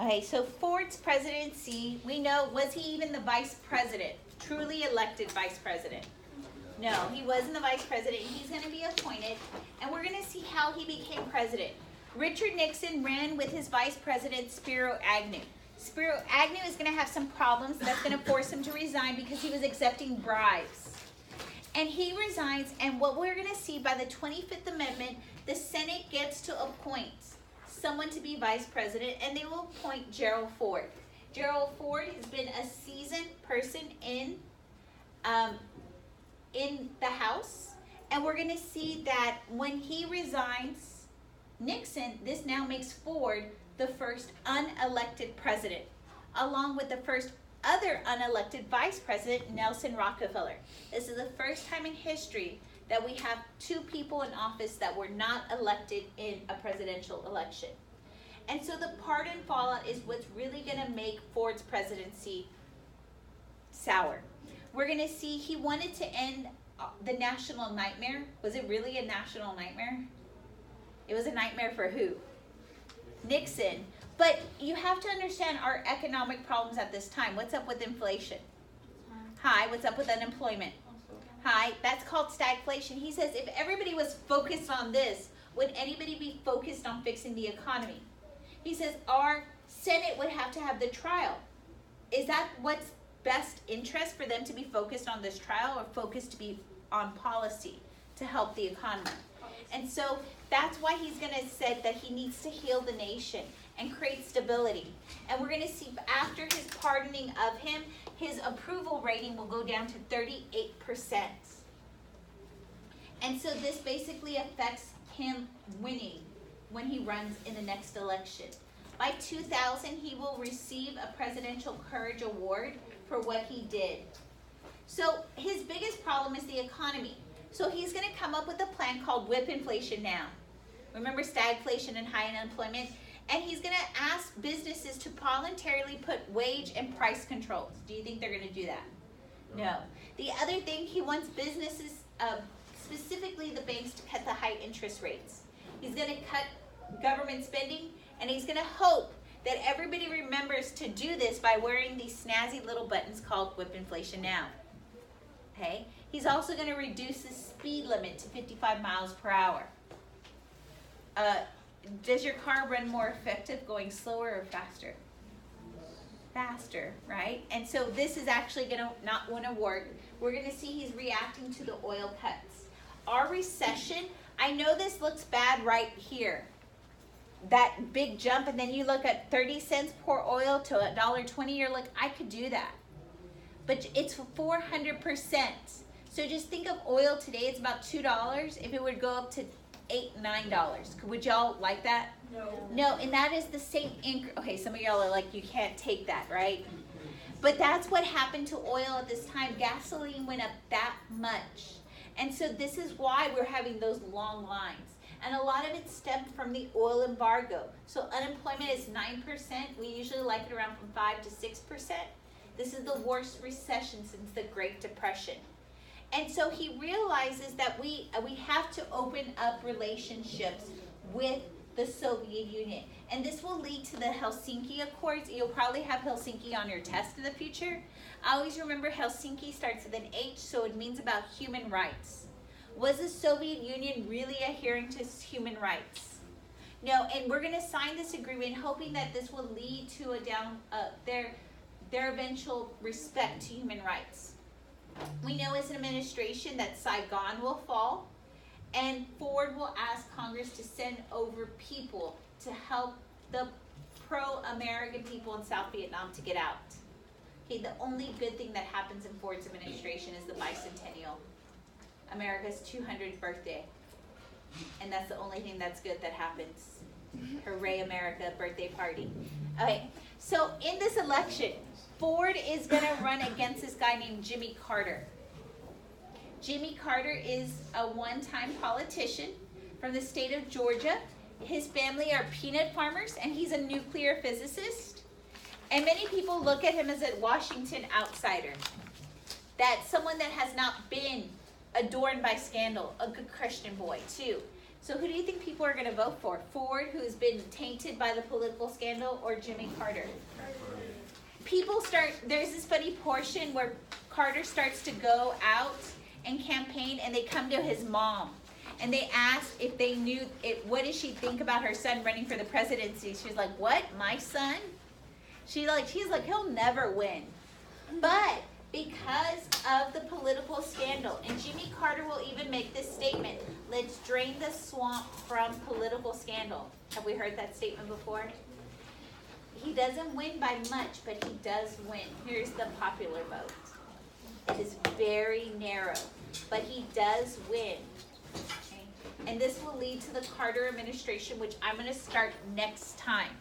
Okay, so Ford's presidency, we know, was he even the vice president? Truly elected vice president? No, he wasn't the vice president. He's going to be appointed, and we're going to see how he became president. Richard Nixon ran with his vice president, Spiro Agnew. Spiro Agnew is going to have some problems. That's going to force him to resign because he was accepting bribes. And he resigns, and what we're going to see by the 25th Amendment, the Senate gets to appoint someone to be vice president, and they will appoint Gerald Ford. Gerald Ford has been a seasoned person in the House, and we're going to see that when he resigns Nixon, this now makes Ford the first unelected president, along with the first other unelected vice president, Nelson Rockefeller. This is the first time in history that we have two people in office that were not elected in a presidential election. And so the pardon fallout is what's really going to make Ford's presidency sour. We're going to see he wanted to end the national nightmare. Was it really a national nightmare? It was a nightmare for who? Nixon. But you have to understand our economic problems at this time. What's up with inflation? High. What's up with unemployment? High. That's called stagflation. He says if everybody was focused on this, would anybody be focused on fixing the economy? He says our Senate would have to have the trial. Is that what's best interest for them to be focused on this trial, or focused to be on policy to help the economy? And so that's why he's going to say that he needs to heal the nation and create stability. And we're going to see after his pardoning of him, his approval rating will go down to 38%. And so this basically affects him winning when he runs in the next election. By 2000, he will receive a Presidential Courage Award for what he did. So his biggest problem is the economy. So he's going to come up with a plan called Whip Inflation Now. Remember stagflation and high unemployment? And he's going to ask businesses to voluntarily put wage and price controls. Do you think they're going to do that? No. The other thing, he wants businesses, specifically the banks, to cut the high interest rates. He's going to cut government spending, and he's going to hope that everybody remembers to do this by wearing these snazzy little buttons called Whip Inflation Now. Okay? He's also going to reduce the speed limit to 55 miles per hour. Does your car run more effective going slower or faster? Faster, right? And so this is actually going to not want to work. We're going to see he's reacting to the oil cuts. Our recession, I know this looks bad right here. That big jump, and then you look at 30 cents per oil to $1.20, you're like, I could do that. But it's 400%. So just think of oil today, it's about $2. If it would go up to $8, $9, would y'all like that? No. No, and that is the same okay, some of y'all are like, you can't take that, right? But that's what happened to oil at this time. Gasoline went up that much. And so this is why we're having those long lines. And a lot of it stemmed from the oil embargo. So unemployment is 9%. We usually like it around from 5 to 6%. This is the worst recession since the Great Depression. And so he realizes that we have to open up relationships with the Soviet Union. And this will lead to the Helsinki Accords. You'll probably have Helsinki on your test in the future. I always remember Helsinki starts with an H, so it means about human rights. Was the Soviet Union really adhering to human rights? No, and we're going to sign this agreement hoping that this will lead to their eventual respect to human rights. We know as an administration that Saigon will fall, and Ford will ask Congress to send over people to help the pro-American people in South Vietnam to get out. Okay, the only good thing that happens in Ford's administration is the bicentennial, America's 200th birthday. And that's the only thing that's good that happens. Hooray, America, birthday party. Okay, so in this election, Ford is going to run against this guy named Jimmy Carter. Jimmy Carter is a one-time politician from the state of Georgia. His family are peanut farmers, and he's a nuclear physicist. And many people look at him as a Washington outsider. That someone that has not been adorned by scandal, a good Christian boy too. So who do you think people are going to vote for? Ford, who's been tainted by the political scandal, or Jimmy Carter? People start, there's this funny portion where Carter starts to go out and campaign, and they come to his mom. And they asked if they knew, what does she think about her son running for the presidency? She's like, what, my son? She's like, he'll never win. But because of the political scandal, and Jimmy Carter will even make this statement, let's drain the swamp from political scandal. Have we heard that statement before? He doesn't win by much, but he does win. Here's the popular vote. It is very narrow, but he does win. Okay? And this will lead to the Carter administration, which I'm going to start next time.